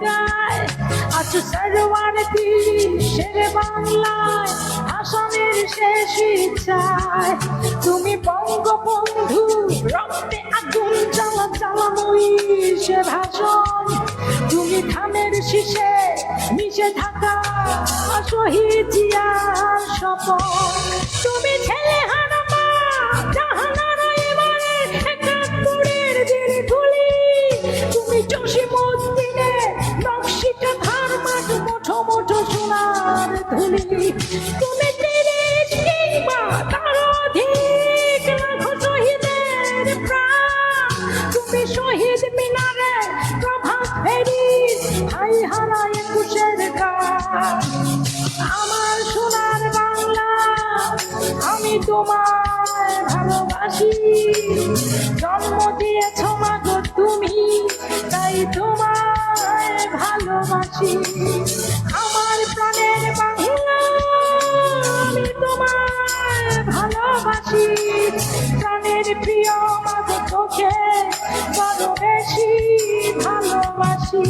গায়। আজ সরওয়ারদি শেরে বাংলায় আসামের শেষ ইচ্ছায়। তুমি বঙ্গবন্ধু রক্তে আগুন জ্বালা জ্বালাময়ী সে ভাষণ। তুমি ধানের শীষে মিশে থাকা শহীদ জিয়ার স্বপন। তুমি ছেলে হারা মা জাহানার এবারে একাত্তরের দিন গুলি। তুমি জসিমউদ্দিনের নকশিটা ধার মাঠ মুঠো মুঠো সোনার ধুলি। তুমি ৩০ কিংবা তার অধিক লাখো শহীদের প্রাণ। তুমি শহীদ মিনারে প্রভাত ফেরি ভাই হারা ২১-এর গান। আমার সোনার বাংলা আমি তোমায় ভালোবাসি। জন্ম দিয়েছ মাগো তুমি তাই তোমায় ভালোবাসি। আমার প্রাণের বাংলা আমি তোমায় ভালোবাসি। প্রাণের প্রিয় মাগো তোকে বড় বেশি ভালোবাসি।